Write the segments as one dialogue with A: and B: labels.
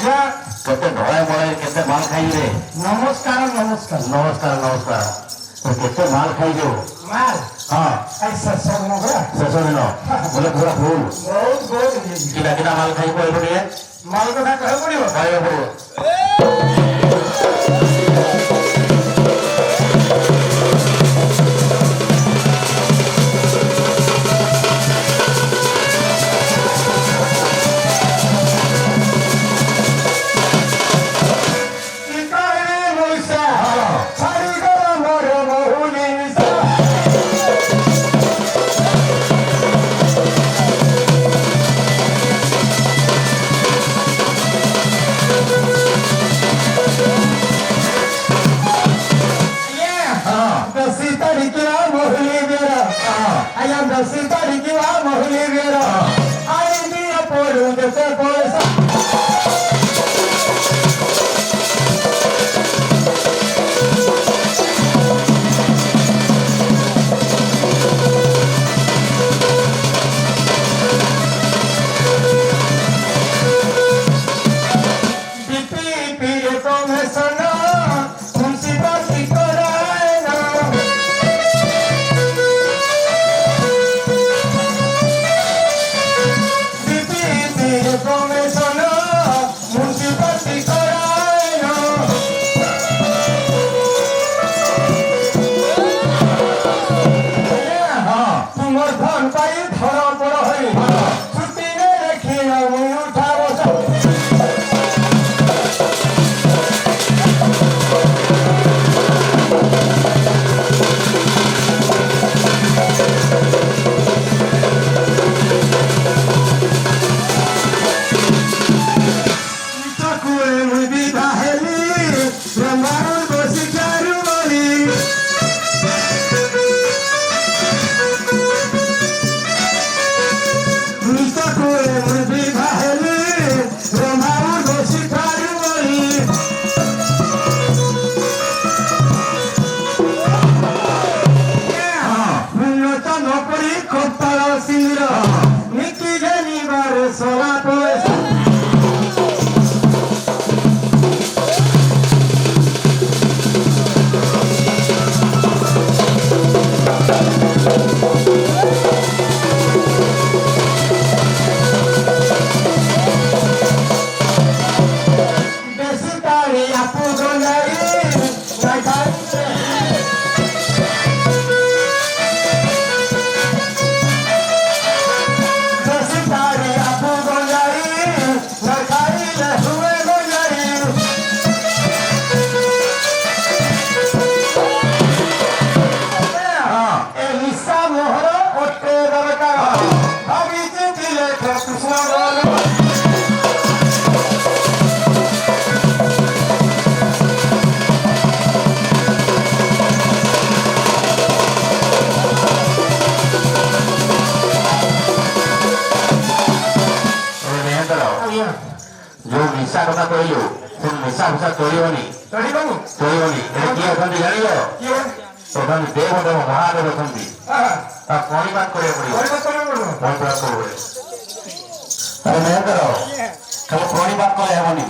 A: केते ढोळाय मोळाय केते माल खाई रे
B: नमस्कार नमस्कार
A: नमस्कार नमस्कार तो केते माल खाई जो
B: माल
A: हां
B: ऐसा सब नगरा
A: ससो दिन बोले पूरा फूल
B: बहुत बहुत
A: किला किला माल खाई कोई पड़े
B: माल कथा कह पड़ियो
A: खाई पड़ो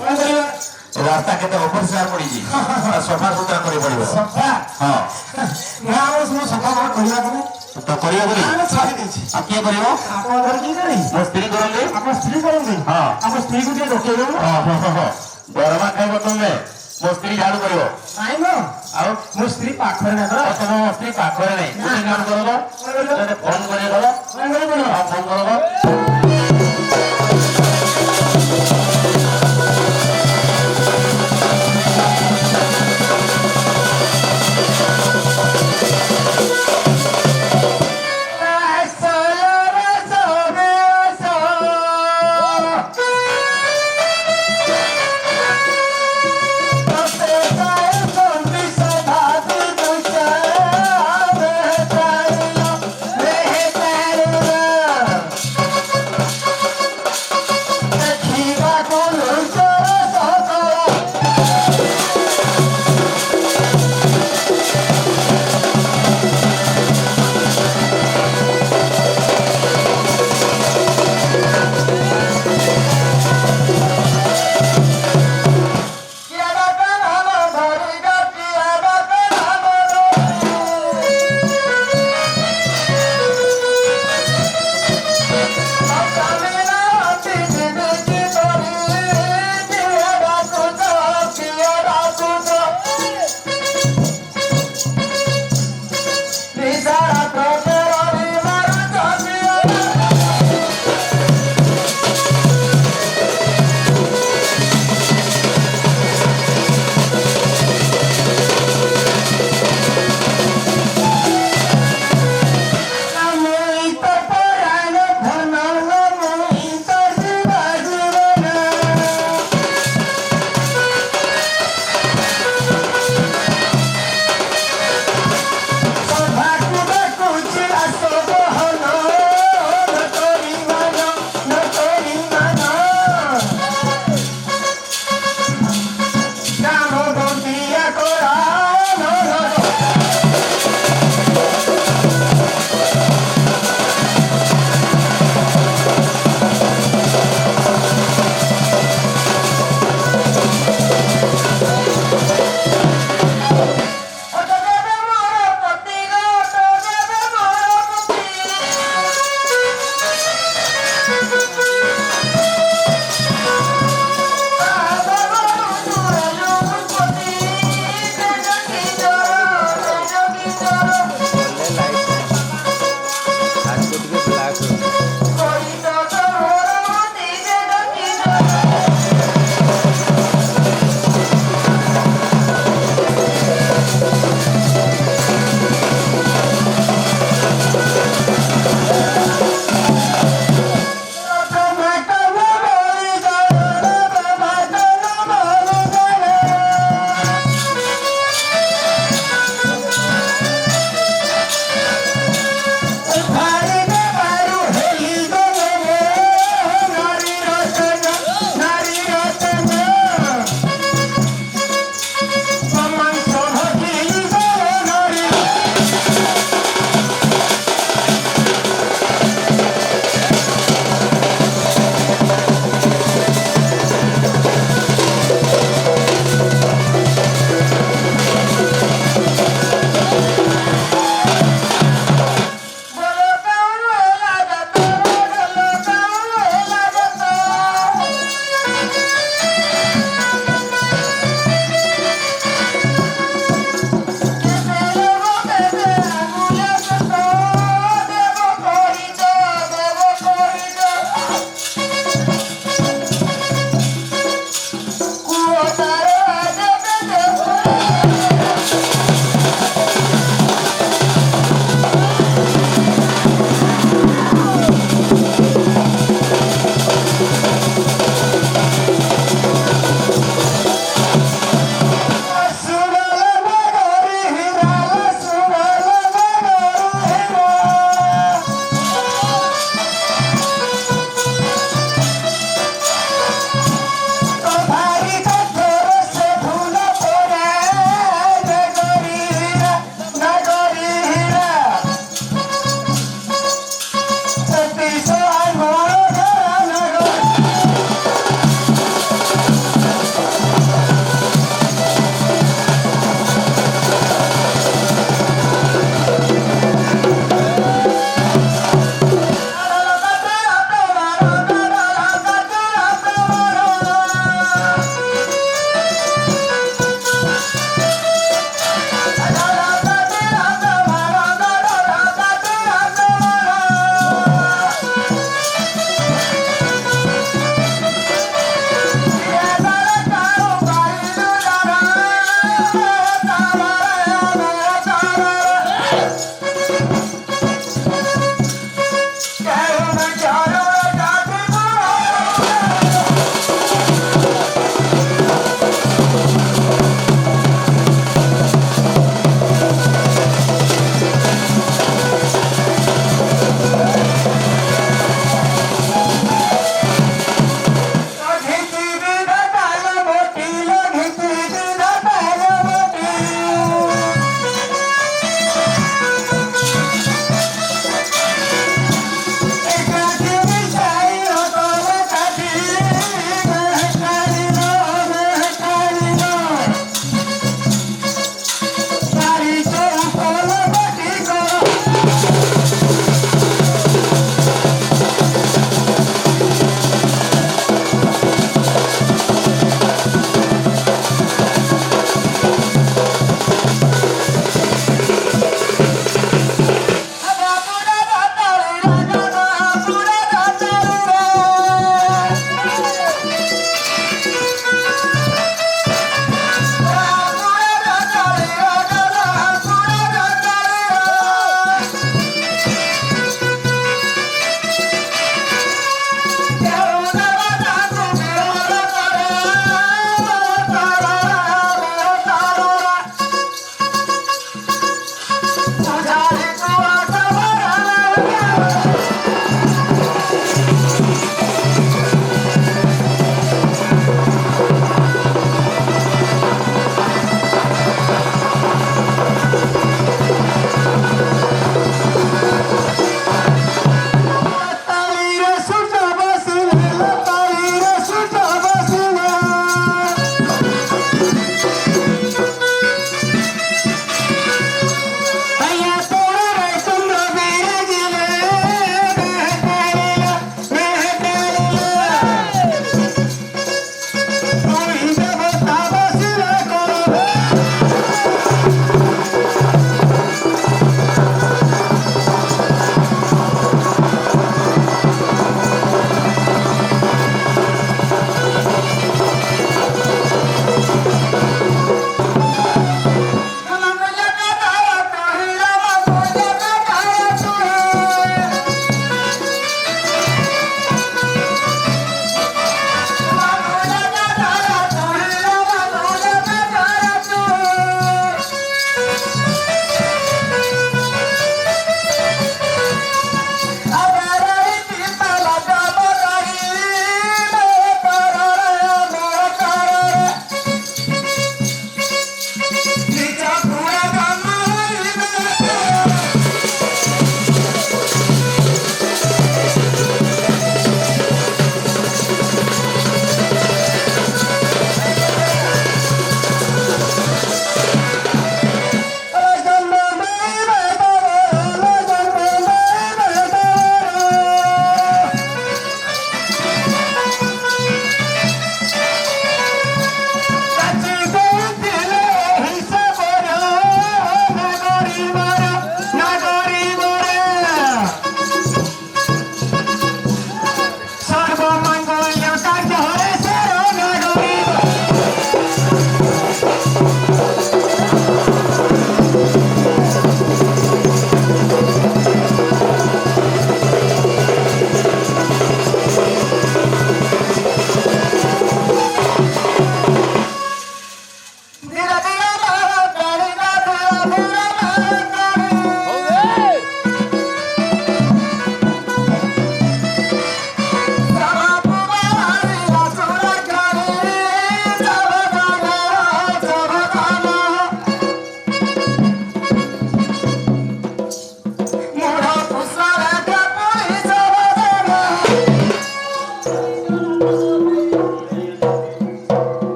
A: रास्ता के अपरिष्कार पड़ी सफा सुतरा कर पड़ो
B: सफा
A: हाँ
B: ना मो सफा करबा को
A: तो करियो बोली
B: हम छाड़ी देछि
A: अब के करियो
B: आपन घर की करी
A: मो स्त्री करोगे
B: आपन स्त्री करोगे
A: हां
B: आपन स्त्री को जे रोके दो
A: हां दरमा खाइबो तुमे मो स्त्री झाड़ू करियो
B: आइनो
A: आउ
B: मो स्त्री पाखरे ना
A: तो मो स्त्री पाखरे नहीं कोन काम करबो फोन करियो फोन करबो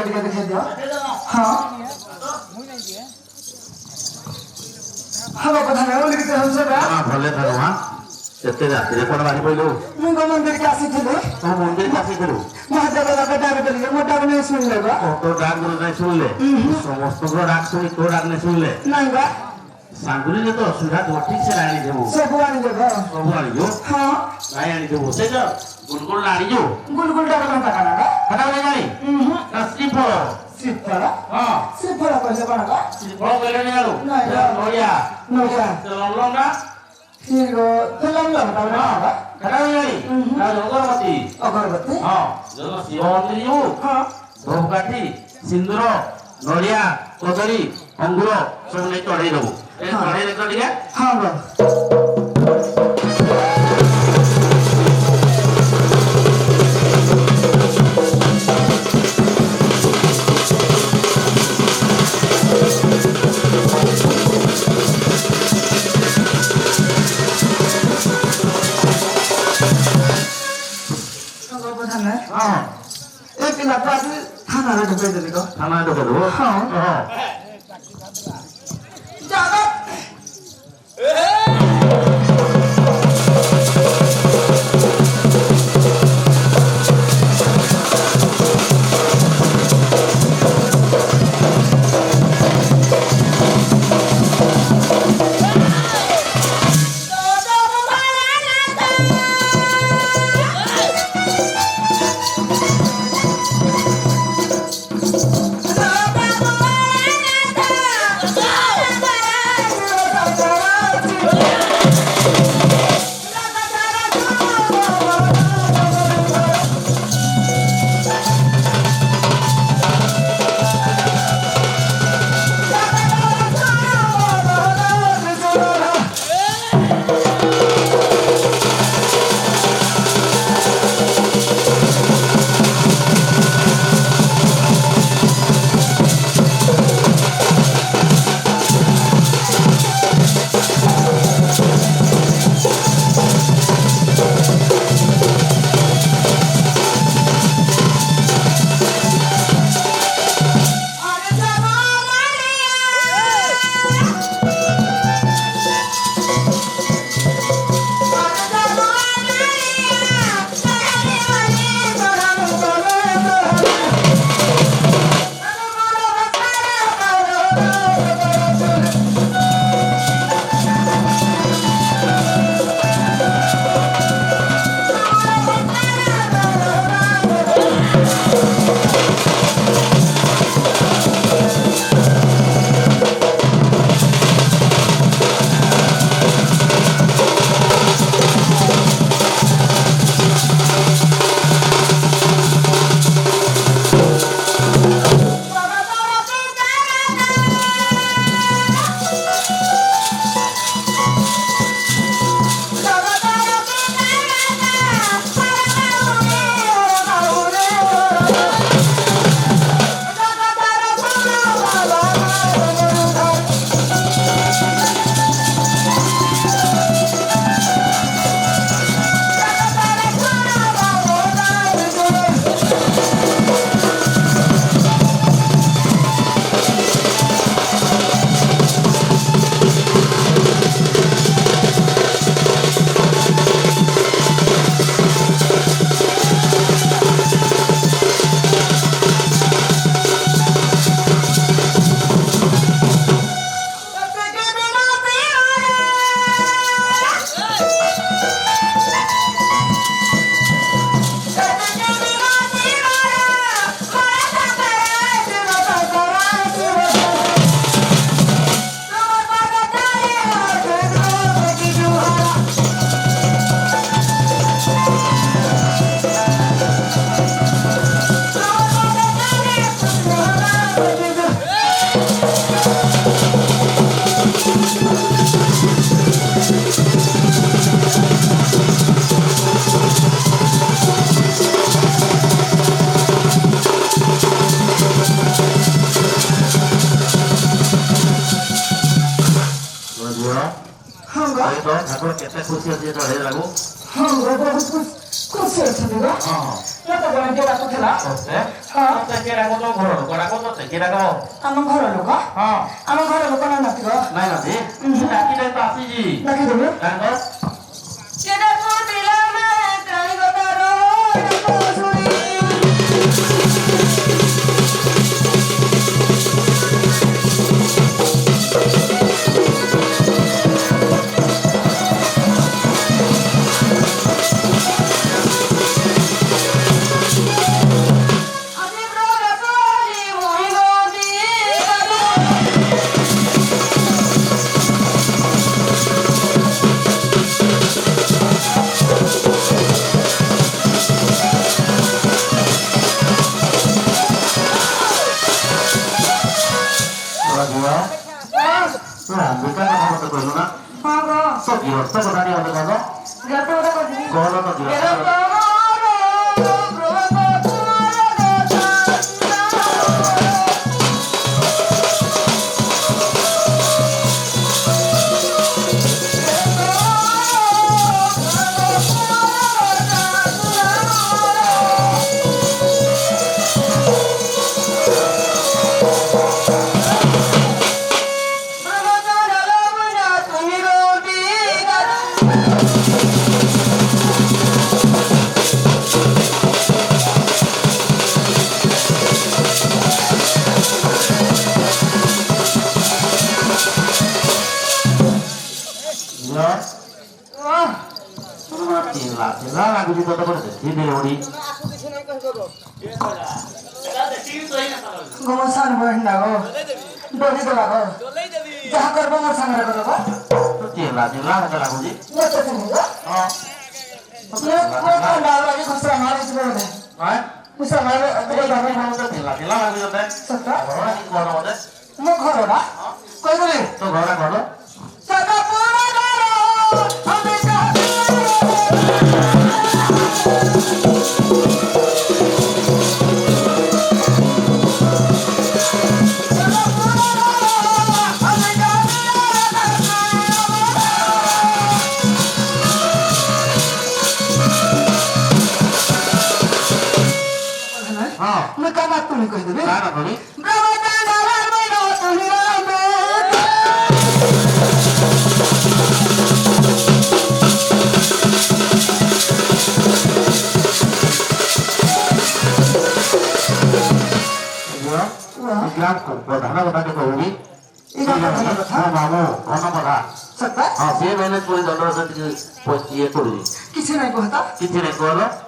B: ଟିକେ ଦେଖେଇ ଦିଅ ହଁ ହବ କଥା ନାହିଁ ବୋଲି କିଛି ହଉଛ ବା
A: ଭଲେ ଥାଉ ହଁ କେତେ ରାତିରେ କଣ ବାହାରି ପଇଲୁ
B: ମୁଁ କଣ ମନ୍ଦିରକୁ ଆସିଥିଲି
A: ତୁ ମନ୍ଦିରକୁ ଆସିଥିଲୁ
B: ମହାଦେବ ବାବା ଡାକ ଦେଲେ ମୋ ଡାକ ନେଇ ଶୁଣିଲେ ବା
A: ତୋ ଡାକ ନାଇଁ ଶୁଣିଲେ ସମସ୍ତଙ୍କ ଡାକ ଶୁଣି ତୋ ଡାକ ନାଇଁ ଶୁଣିଲେ
B: ନାଇଁ ବା
A: ସାଙ୍ଗୁରି ଯେ ତ ଅସୁବିଧା ଥିବ ଠିକ ସେ ଆଣିଦେବୁ
B: ସବୁ ଆଣିଦେବ
A: ସବୁ ଆଣିଛୁ
B: ହଁ
A: ନାଇଁ ଆଣିଦେବୁ ସେ ଯ ଗୁଲଗୁଲ ଆଣିଛୁ
B: ଗୁଲଗୁଲ ଡାକ ନା କାଣା ବା
A: ହେଟା ବୋଲି ଜାଣି ନା ଶ୍ରୀଫଳ
B: ଶ୍ରୀଫଳ
A: ହଁ
B: ଶ୍ରୀଫଳ କହିଲେ କଣ ବା
A: ଶ୍ରୀଫଳ କହିଲେ ନି ଜାଣୁ
B: ନାଇଁ ବା
A: ନଡ଼ିଆ
B: ନୋକା
A: ଲଙ୍କା
B: ଠିକ ତେଲଙ୍ଗ ବା
A: ହେଟା ବୋଲି ଜାଣି ନା ଅଗରବତୀ
B: ଅଗରବତୀ
A: ହଁ ଯୋଉ ଶିବ ମନ୍ଦିର ଯିବୁ
B: ହଁ
A: ଧୂପକାଠି ସିନ୍ଦୁର ନଡ଼ିଆ କଦଳୀ ଅଙ୍ଗୁର ସବୁ ନେଇ ଚଢେଇ ଦବୁ ଚଢେଇ ଦେଖ ଟିକେ
B: ହଁ ବା
A: ହଁ
B: ଏ ପିଲାକୁ ଆଜି ଥାନାରେ ଢୁକେଇ ଦେଲି ତ
A: ଥାନା ଦେଖ ଦେବୁ
B: ହଁ
A: ହଁ
B: ଜାଗା
A: ଠାକୁର କେତେ ଖୁସି ଅଛି ଚଢେଇ ଲାଗୁ
B: ହଁ ବହୁତ ଖୁସି ଅଛନ୍ତି ବା
A: ହଁ
B: ମତେ ଜଣେ କିଏ ଡାକୁଥିଲା ହଁ
A: କେଡ଼ା କତ ଘର ଲୋକଡ଼ା କତ କେଡ଼ା କହ
B: ଆମ ଘର ଲୋକ
A: ହଁ
B: ଆମ ଘର ଲୋକ ନାଇଁ ନଥିବ
A: ନାଇଁ ନଥି ଡାକିଲେ ତ ଆସିଛି
B: ଡାକିଦେବି
A: କାହିଁକ
B: କେଡ଼ା କହୁଥିଲା ମେ କାହିଁ ଗଦାର ଶୁଣି
A: ଗିରସ୍ତ କଥା ଟିକେ ମତେ କହ ତ ଗିରସ୍ତ ଲାଗୁଛି ତତେ ଗୋଟେ ଦେଖିବି ଓଡ଼ି
B: ଗୋମସାନ ବହିନା ଗো ଡରି ଦେବା ଗো ଯାହା କରବ ମୋର ସାଙ୍ଗରେ କରବ
A: ଚିଲା ଚିଲା ମତେ ଲାଗୁଛି
B: ମତେ ଚିନିବ
A: ହଁ
B: ମୁଁ ଥଣ୍ଡା ଲାଗି ଖସରା ମାରିଛି ବୋଧେ ଖସରା ମାରେ ଅଦରେ ଭାବେ
A: ଚିଲା ଚିଲା ଲାଗୁଛି ତତେ
B: ସତ
A: ଘର କଣ ମତେ
B: ମୋ ଘରଟା କହିଦେଲି
A: ତୋ ଘରଟା କଣ
B: ସଦା ପୁରା ଘର ଆମେ मैं क्या बात तुम्हें कह देबे
A: ना ना थोड़ी प्रधान कथा के कहूँगी मामू घन कथा
B: सत्ता
A: हाँ सी मैंने पूरी दल ये करूँ
B: किसी नहीं कहता
A: किसी नहीं कह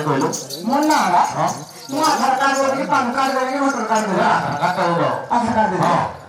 A: कहलु
B: मुन्ना मु आधार कार्ड करके पैन कार्ड करके वोटर कार्ड करके आधार कार्ड दे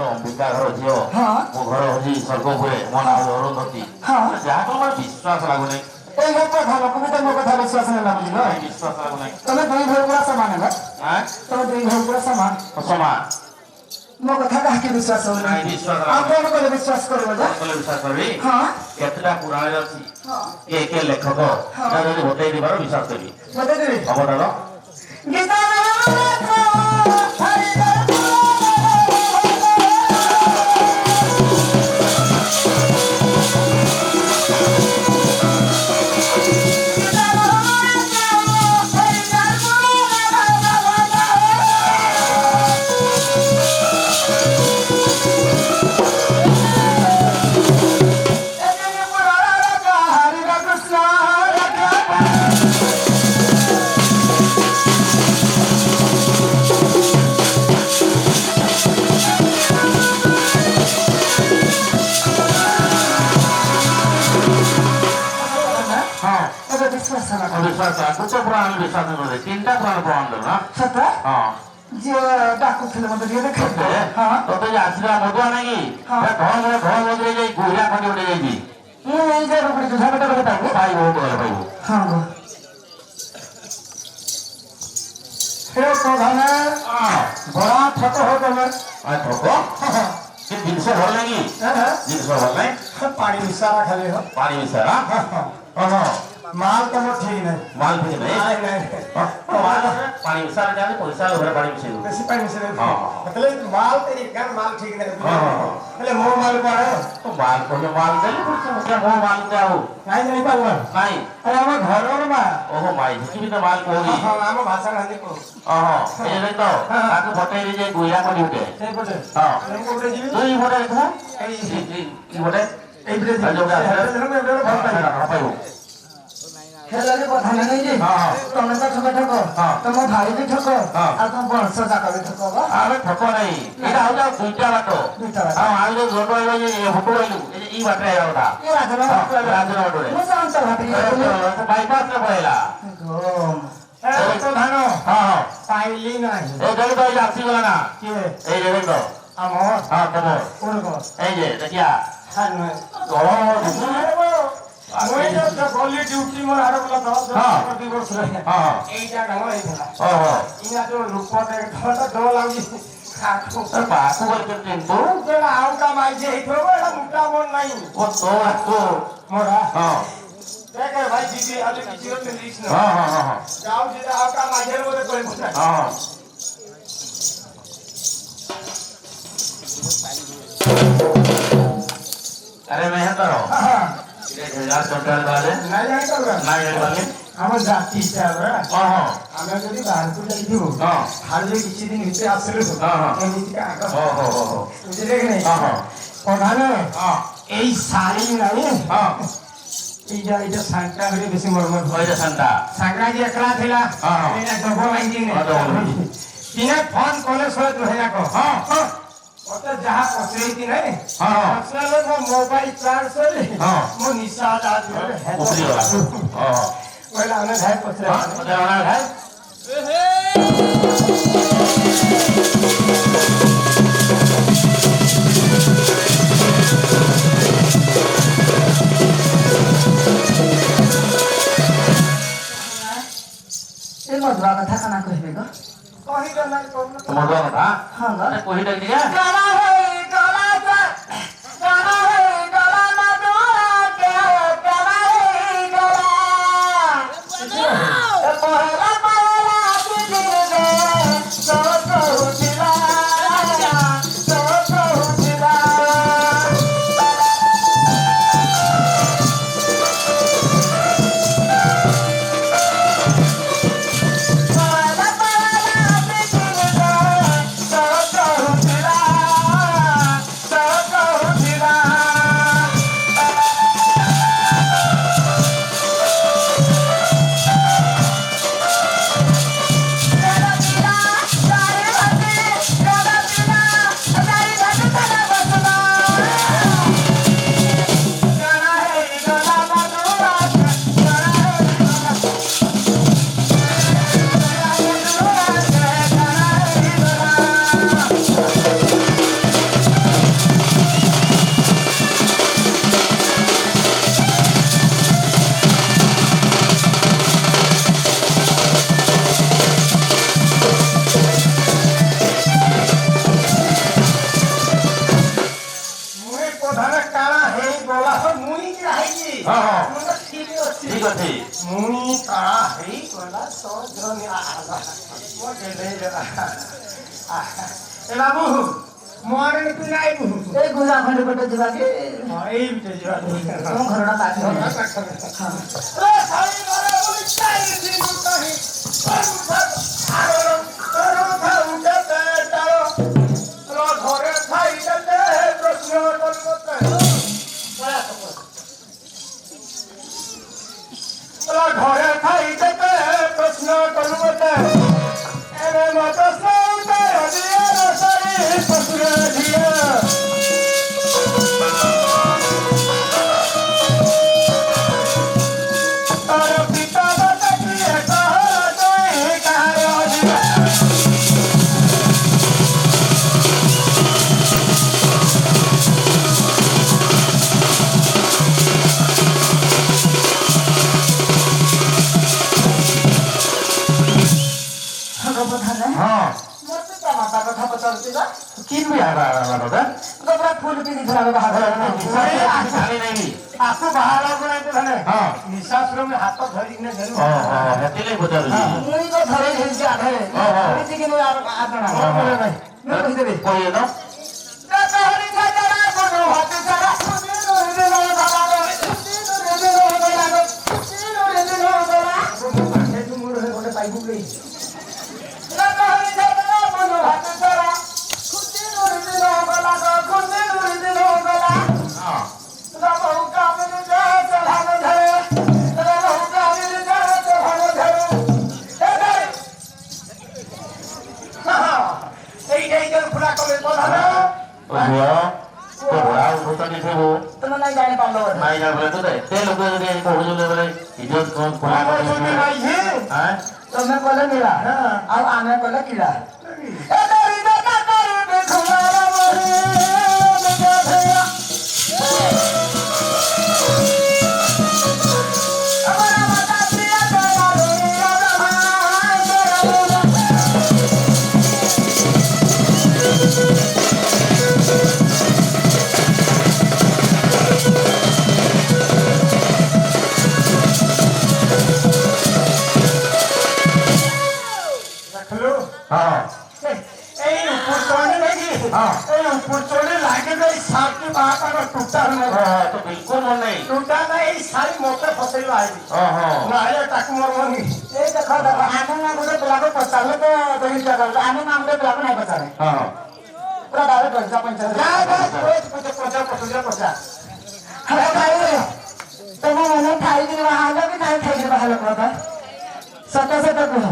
B: अंबिका घर झील मो घर हूँ स्वर्गपुर मो ना अरुंधति जहाँ तो मोर विश्वास लगुना कथा लोक भी तुम कथा विश्वास नहीं लगुच
A: विश्वास लगुना
B: तुम दुई भाई पूरा सामान है तुम दुई भाई पूरा सामान
A: समान
B: मो कथा कहा विश्वास हो
A: विश्वास
B: कौन कले विश्वास कर
A: विश्वास करी
B: हाँ
A: केतटा पुराण अच्छी के लेखक बतई देवार विश्वास करी
B: बतई देवी
A: हम कुछ पुराण विश्वास मध्ये 3टा पुराण प्रमाण ना
C: सत जे डाकुଥିଲେ मते जे देखे हां
A: तो तो आश्रम मधुआ नाही घर मधुरे जाई गुहिरा खंडी उडे जाई
C: ମୁଁ ଏଇ ଯେ रुपड़ी तुझा बेटा बेटा
A: भाई हो तो भाई
C: हां गो हे प्रधान बड़ा ठक हो तमे
A: आ ठको के जिनस भल नाही जिनस भल नाही
C: पानी मिसारा खाली हो
A: पानी मिसारा हां
C: माल तो ठीक नहीं
A: माल ठीक नहीं
C: नहीं
A: माल पानी मिसारा जाने पैसा लोग पानी मिसे दो
C: बेसी पानी मिसे दो मतलब माल तो एक घर माल ठीक नहीं એટલે મો માલ પર
A: તો માલ કોને માલ દે કે મો માલ દે આવો
C: કાઈ નહીં પાવર
A: નહીં
C: અરે ଆମ ઘરର મા
A: ઓહો માઈ જી તો માલ કોની
C: હા ଆମ ભાષા ગાંધી કો
A: ઓહો એ રે તો તાકુ ફટેઈ જે ગુઈરા કોની ઉઠે
C: તે બોલે
A: હા
C: હું કોડે જીવી
A: તો ઈ બોલે દેખો ઈ બોલે
C: এই বিলে
A: આ જો કે
C: खेलाले কথা নাই যে তুমি তো ঠক ঠক তোমার ভাই भी ঠক আর তুমি বংশ জাকা भी ঠক
A: আরে ঠক নাই এটা হলো দুইটা বাটো আমি যে জোটো হইলো যে হটো হইলো এই বাটে আইওটা
C: এই রাজনা
A: রাজনা বাটরে
C: ମୁଁ ଜାଣିତ ଭାବି
A: বাইপাস রে পড়েলা
C: ଏ ତ ଧାନ
A: হ্যাঁ
C: ପାଇଲି ନାହିଁ
A: এই দেখো তো এই আসি গলা না
C: କିଏ
A: এই যে দেখো
C: ଆମ
A: হ্যাঁ তোমার
C: কোন কোন
A: এই যে দেখিয়া
C: খান
A: গরম
C: মই তো গলি ডিউটি মোর আরে বলা 10 দিবস রে
A: হ্যাঁ
C: এইটা ঢাল এইলা
A: ওহো
C: ইনা তো রূপতে ধরটা ডো লাগি খাটো
A: পাকু বলতে কিন্তু
C: তোরা আউটা মাইছে এইতো এটা মুটা মন নাই
A: ও তো আকো
C: মোরা
A: হ্যাঁ
C: দেখে ভাই দিদি আলে কিছু তো লিস না
A: হ্যাঁ হ্যাঁ হ্যাঁ
C: যাও যেটা আউটা মাইছে বলে কইব না
A: হ্যাঁ अरे मैं तो हजार टोटल वाले
C: নাই জানি তো
A: ना ये वाले
C: আমার জাতি চাবরা
A: हां हां
C: আমরা যদি বাহারকু যাইবো
A: हां
C: হারলে কিছু দিন ভিতরে আসলে
A: হ্যাঁ, হ্যাঁ।
C: এমনি আগে
A: हो हो हो
C: বুঝলে কি নাই
A: हां हां
C: প্রধান
A: हां
C: এই শাড়ি নাই
A: हां
C: এইটা সাংটা করে বেশি মরমর হয়
A: ওই যে সন্তা
C: সাংটা যে একলা ଥିଲା
A: হ্যাঁ।
C: এটা ডবল আইজি নে তিনে ফোন কলে সয় ধরে কো
A: हां हां
C: ওটা যাহা পছরেইতি নাই
A: हां
C: পছরালে মো মোবাইল চার্জ করে
A: হ্যাঁ।
C: মো নিশা দাজ ধরে
A: উপরি वाला हां
C: ওইলা আমি ধাই পছরে
A: हां तो वाला है
C: এই মজবা কথা কানা কইবে গো কহিল নাই কোন
A: তোমার কথা
C: हां
A: अरे कोई डाल दिया
C: गाना है गाना है गाना मधुरा के गाना है गाना पहला पहला दिल में सो दिला सो दिला पहला पहला दिल में सो दिला सो दिला मुई प्रधान काला हे बोला मुई की राही
A: हां हां
C: मुई ठीक
A: ठीक करथे
B: मुई काळा हई कोला तो जनी आला मो गेले ए बाबू मोरे तू नाही बु
C: ए गुजा खंडे पटे जिबा के
B: एई बिटे जिवा
C: तुम घरडा काट
B: रे साई मारे बोली चाई दी मुताही आरो खाऊ जते तारो रो घरे खाई जते प्रश्न करते घरे खाई जते प्रश्न करते एने मत सोते दिए रसरी पसरे दिए तारा पिता बता किए कहा तोई कहा दिए
A: हां
C: मत टमाटा कथा पचरती बा
A: किन भी आरा दादा
C: गबरा फूल भी दिखला बा हाथ
A: खाली नहीं
B: आपको बाहर आगो नहीं तो धने
A: हां
B: निशास्त्र में हाथ धरी ने धरू
A: हां हेतिले बजार जी
C: मुई तो धरे हिल के आधे मुई के नो यार आतना बोले भाई मैं कह देबे
A: कोई ना
C: कहरी था जरा कोनो हाथ जरा रे नो बाबा रे नो बाबा
B: पाछे तू मोर होटे पाइबु गई
C: कहरी था जरा कोनो हाथ जरा रे नो बाबा
A: हां
C: बहु का में जा चढ़ाने धरे बहु का में जा चढ़ाने धरे ए भाई
B: हां ei ei जन खुला कमे तो धने
A: ओ भैया तो बड़ा होता नहीं थे वो
C: तुम नहीं जाने पालो
A: नहीं जान रहे तो ते लोग ने को हो जो ले इज्जत कौन खुला
B: बाबा सुनी भाई है
A: हां
C: तो मैं बोले मेरा अब आने बोले किला ए तेरी बेटा करू देखुला मोरे मेरा भैया हमारा माता प्रिया तेरा रोया भाई तेरा
B: रख लो
A: हां
B: ei ऊपर चढ़ने लगी
A: हां
B: ei ऊपर चढ़ने लागे गई सांप की बात अगर टूटा नहीं
A: हां तो बिल्कुल मन नहीं
B: टूटा नहीं सारी मोटे फसेल आई
A: हां
B: ना ये टक मर मनी
C: ए देखो देखो आने ना मुझे बुला को पचाले तो नहीं क्या कर आने ना मुझे बुला को नहीं पचाले
A: हां
C: पूरा दावे पंचा पंचा
B: जा जा रोज पचा
C: अरे भाई तुम मैंने खाई दिन वहां लो कि नहीं खाई दिन वहां लो था सत्य से तो कहो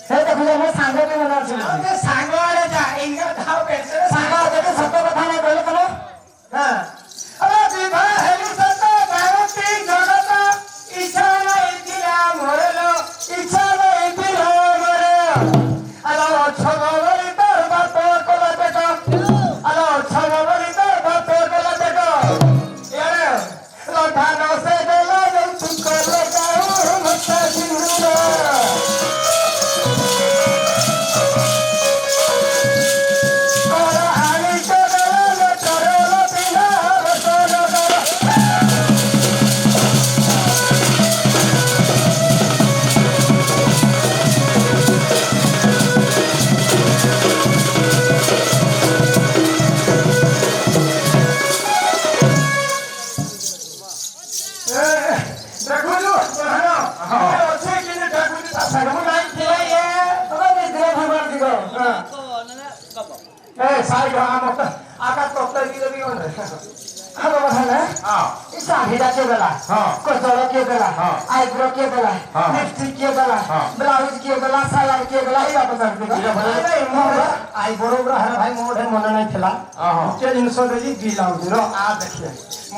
C: हे देखो मैं सांगे भी मना छी
B: अरे सांगो अरे जा इंगा खाओ कैसे
C: सांगा देखो सत्य कथा नहीं बोले करो
B: हां अरे विवाह हेलु सत्य गावती जगत इच्छा नहीं दिया मोरलो इच्छा नहीं दिया मोरे अलो छगवरी तर बात कोला देखो अलो छगवरी तर बात कोला देखो यारे लठानो से देला तू कर ले जाऊं मत सिंदूर
C: हेलो बहन
A: हां
C: इस आधीरा के बेला कोसोलो के बेला आईब्रो के बेला लिपस्टिक के बेला ब्लाउज के बेला सलवार के बेला ये वापस आ गया
B: आईब्रो ब्रो है भाई मोर मन नहीं थिला के जिनसो देजी ब्लाउज रो आ देखिए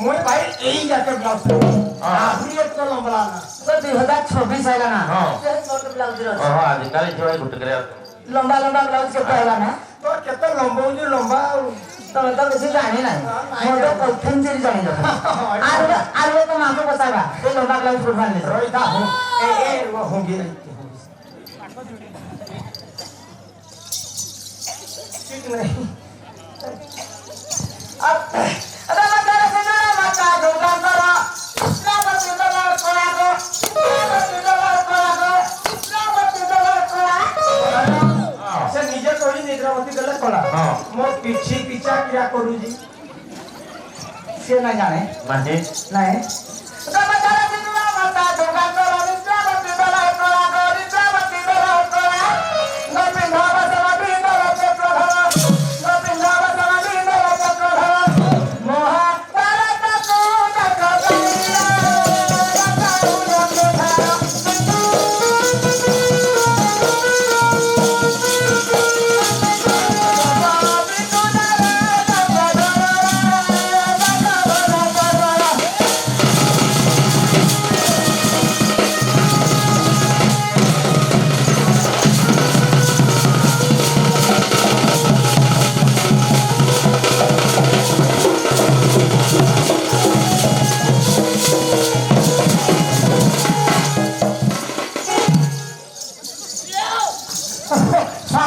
B: मोय भाई एई जाके ब्लाउज आखरी एक तो लंबला ना
C: तो 2026 आइला ना ये छोट ब्लाउज रो
A: हां आजकल छोड़ा गुट करे
C: लंबा लंबा ब्लाउज के पहला ना
B: तो केते लंबो जो लंबा
C: તમે તો કશું જાણી નહીં હું તો પથ્થન જેવી જાણી લો આરો તો માકો બસાવા એ લોટા બ્લાઉઝ ફૂટવાન લે
B: રોઈતા હું એ वो होंगे ठीक नहीं अब अरे मत करे से ना मत दुर्गा करो ना मत दुर्गा कोना ମୋ ପିଠି ପିଛା କିଆ କରୁଛି ସେ ନା ଜାଣେ
A: ମାନେ
B: ନାଇଁ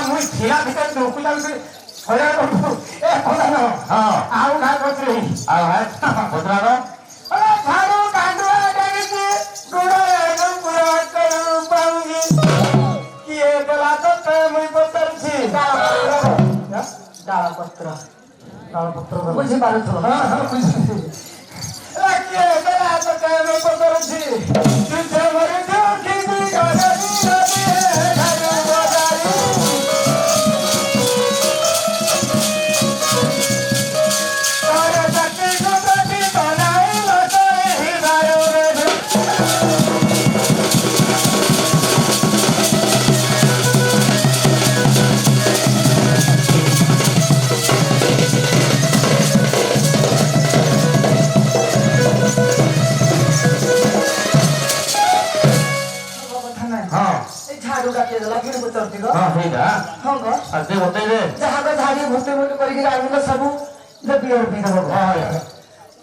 B: ମୁଇଁ ଥିଲା ଭିତରେ ଧୋକୁ ଯାଉଛି ହଇରାଣ କରୁଛୁ ଏ କଥା ନୁହଁ
A: ହଁ
B: ଆଉ କାହା କରୁଛୁ
A: ଆଉ ହେ ପତ୍ରାର
B: ଝାଡୁ କାଣ୍ଡୁଆ ଡାକିଛି ଗୋଡରେ ପୁରା କରୁ ପାଉନି କିଏ ଗଲା ତ ମୁଇଁ ପଚାରୁଛି
C: ଡାଳ ପତ୍ର
B: ତାଳପତ୍ର
C: ବୁଝିପାରୁଥିବ
B: ହଁ ହଁ ବୁଝୁଛି କିଏ ଗଲା ତ ମୁଇଁ ପଚାରୁଛି ଯୁଦ୍ଧ ମରି ଯୋଉଠି ଗଲି ଝାଡୁ ବଜାରି ତାର ଚାକି ସୁତଟି ବନାଇ ଲସରେ ହିବାରେ
C: କଥା ନାହିଁ
A: ହଁ
C: এই ঝাড়ু কাটিয়ে দেলা ফির পচারতি গো
A: ହଁ ସେଇଟା
C: ହଁ ଗো
A: ଆଉ ସେ ବତେଇଲେ
C: ଯାହା ଝାଡ଼ି ଭୁତି ଭୁତି କରିକି ଆଣିବ ସବୁ ଯେ ପିଓର ପିଇ ଦେବ
A: ହଁ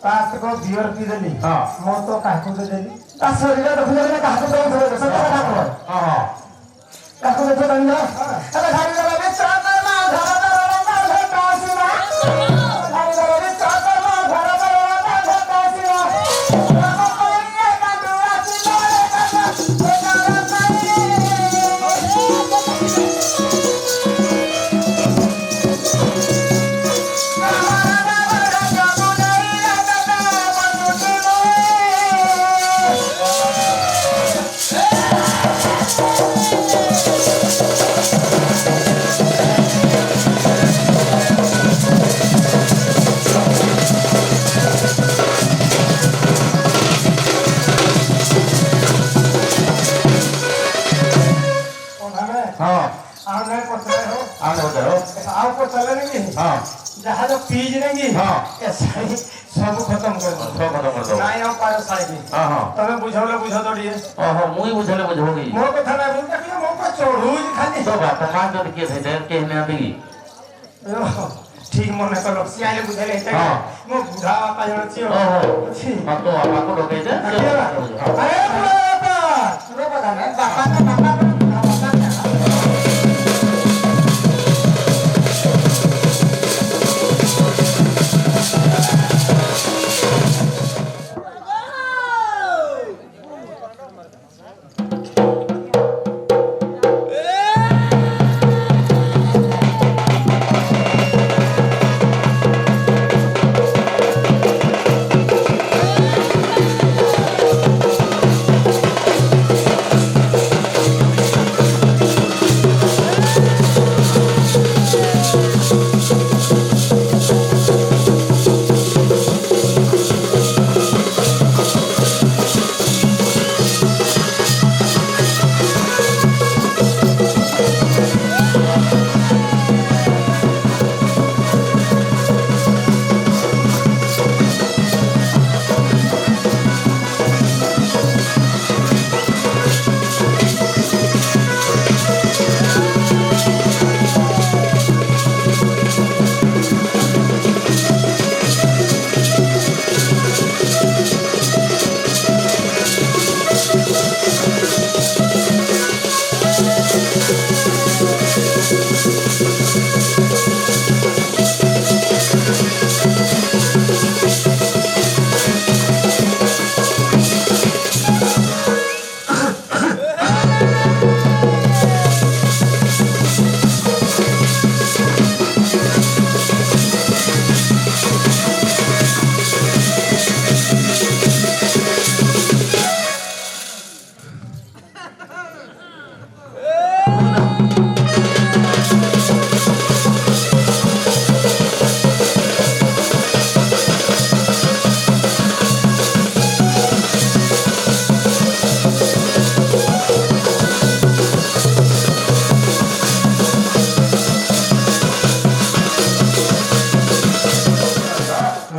B: ତାକୁ ବିୟର ପିଇ ଦେଲି
A: ହଁ
B: ମୁଁ ତ କାହାକୁ ଦେଲି
C: ତା ଶରୀର ଦେଖୁଛ ନା କାହାକୁ ଦଉଥିବ ସତ କଥା କୁହ
A: ହଁ ହଁ
C: କାହାକୁ ଦେଖୁଛ ତମେ ଏବେ ଝାଡ଼ି ଦେଲା ବି ଚାକର ମା ଘର ଦରମା ଘର ଆସିବା ଝାଡ଼ି ଦେଲା ବି ଚାକର ମା ଘର ଦରମା ଘର ଆସିବା ରାମ କହିଲେ କାଣ୍ଡୁ ଆସିବ ରେ
A: ହଁ
B: ଆଉ ନାଇଁ ପଚାରେ ହଉ
A: ଆଉ ବତେଇବ
B: ଆଉ ପଚାରେ ନାଇଁ
A: ହଁ
B: ଯାହା ଯୋଉ ପିଇଛି ନାଇଁ
A: ହଁ
B: ଏ ଶାଢୀ ସବୁ ଖତମ କରିଦେବ
A: ସବୁ ଖତମ କରିଦେବ
B: ନାଇଁ ଆଉ ପାର ଶାଢୀ
A: ହଁ ହଁ
B: ତମେ ବୁଝାଉଲେ ବୁଝ ତ ଟିକେ
A: ଓହୋ ମୁଇଁ ବୁଝେଇଲେ ବୁଝିବ କି
B: ମୋ କଥା ନାଇଁ ବୁଝ ଦେଖିଲେ ମୋ ପା ଚଢୁଛି ଖାଲି
A: ତୋ ବାପା ମା ଯଦି କିଏ ଥାଏ କେହି ନାହାନ୍ତି କି
B: ଠିକ ମନେ କଲ ସିଆଲେ ବୁଝେଇଲେ
A: ହଁ।
B: ମୋ ବୁଢା ବାପା ଜଣେ ଅଛି
A: ଓହୋ
B: ଅଛି
A: ହଁ ତୋ ବାପାକୁ ଡକେଇଦେ
B: ଆରେ ବୁଢା ବାପା
C: ପୁରା କଥା ନାହିଁ ବାପା ନା ବାପା ବାପା ନା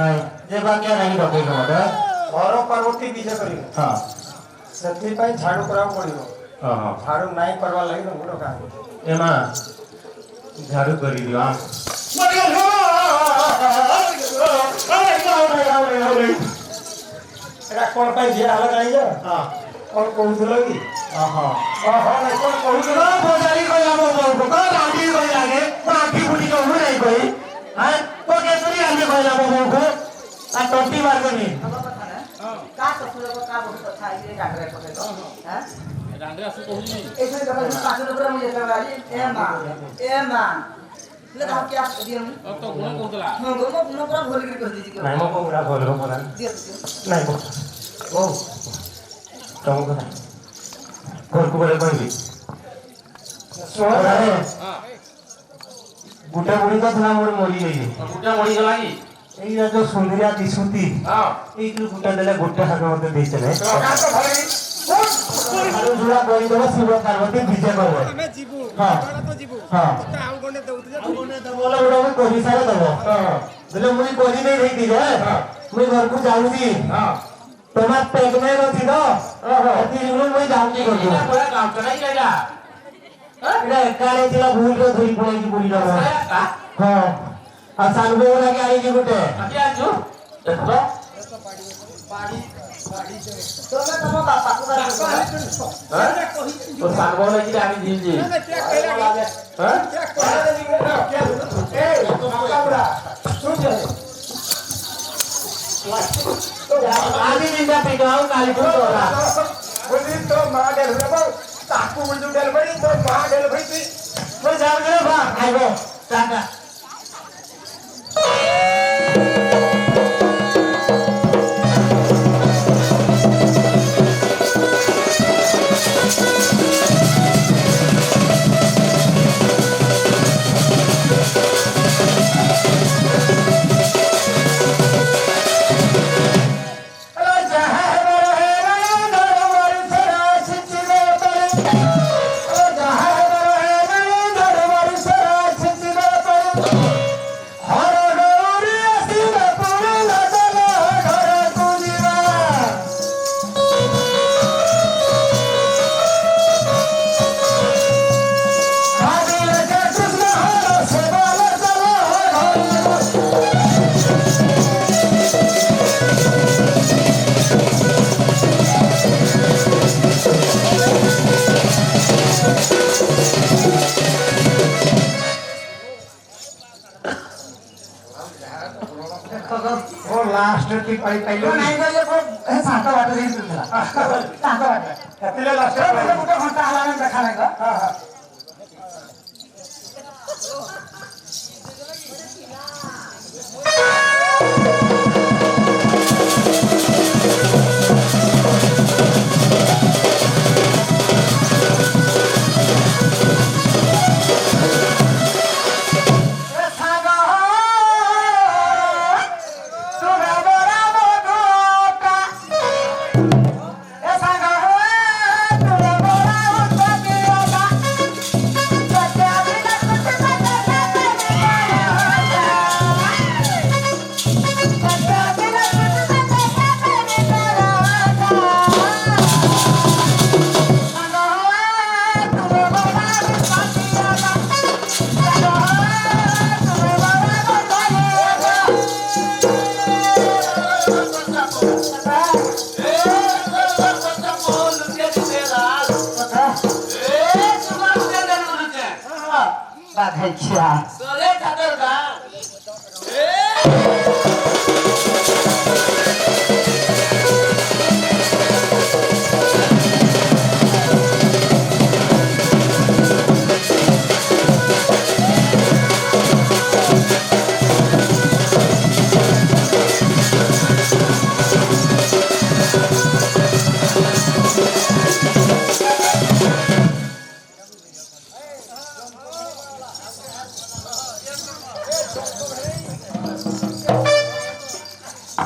C: ନାଇଁ ଯେ ବାକ୍ୟା ନାହିଁ ଡକେଇଛ ମତେ
B: ଘର ପାର୍ବତୀ ବିଜେ କରିବ
C: ହଁ
B: ସେଥିପାଇଁ ଝାଡୁ କରିବାକୁ ପଡିବ
C: ହଁ ହଁ
B: ଝାଡୁ ନାଇଁ କରବା ଲାଗି ତମକୁ ଡକା
C: ଏ ମା ଝାଡୁ କରିଦିଅ
B: ଏଟା କଣ ପାଇଁ ଦିଆ ହେଲା ଜାଣିଛ
C: ହଁ
B: କଣ କହୁଥିଲ କି
C: ଓହୋ
B: ଓହୋ ନାଇଁ କଣ କହୁଥିଲ
C: ପଚାରି କହିଲା ମୋ ବୋଉକୁ କଣ ରାନ୍ଧି କହିଲା କେ ମୋ ଆଖି ଫୁଟି କହୁ ନାହିଁ କହି ହଁ ତ କେତୁରି ରାନ୍ଧି କହିଲା ମୋ ବୋଉକୁ ଆଉ ଟଟି ମାରବନି ନାଇଁ ମୋ ବୋଉ ଗୁଡ଼ା ଭଲ ପରା ନାଇଁ ବୋଉ ବୋଉ ତମକୁ ଘରକୁ ଗଲେ କହିବି ଗୁଟେ ବୁଢ଼ୀ ତ ଥିଲା ମୋର ମରିଯାଇଛି
A: ଗୁଟା ମରିଗଲା କି
C: ଏଇଟା ଯୋଉ ସୁନ୍ଦରିଆ ଦିଶୁତି
A: ହଁ
C: ଏଇ ଯୋଉ ଗୁଟା ଦେଲେ ଗୋଟେ ହାତ ମତେ ଦେଇଥିଲେ
B: ଲଗା ତ ଭଲ
C: ଆଳୁ ଝୁଳା କରିଦେବ ଶିବ ପାର୍ବତୀ ବିଜେ କରିବ
D: ଆମେ ଯିବୁ
C: ହଁ
D: ତ ଯିବୁ
C: ହଁ
D: ତ ଆଉ ଗଣ୍ଡେ ଦଉଥିଲେ
C: ବୋଲେ ଗୋଟେ କରିସାରେ ଦବ ବୋଲେ ମୁଇଁ କରି ଦେଇ ଦେଇଛି ଯେ ମୁଇଁ ଘରକୁ ଯାଉଛି তোমার প্রেগনেন্ট ଅଛି ତ ଏଥିରୁ ମୁଇଁ ଯାଉଛି ଘରକୁ
A: ଏଇଟା ବଢିଆ କାମ ନାଇଁ କି ଏଇଟା
C: ଏଇଟା ଏକାଳେ ଥିଲା ଭୁଲରେ ଧରି ପଳେଇକି ବୁଢ଼ୀଟା
A: କା
C: ହଁ ଆଉ ସାନବୁ ଲାଗି ଆଣିଛି ଗୋଟେ
A: କାଟି ଆଣିଛୁ ଦେଖ
B: ତମେ ତମ ବାପାକୁ
A: তো সারবো লাগি আমি দিছি
C: आधी निंदा पिटाओ काली को तोरा
B: बोली तो मां डेल हो ताकू बुझू डेल बड़ी तो मां डेल भई
C: मैं जाओ रे बा आइबो टाटा लास्ट की पहले नहीं गए को सांता बात नहीं सुनला सांता बात
B: एतले लास्ट
C: पहले मुझे घंटा हलाने देखा नहीं का
B: हां हां
A: বাধাইছা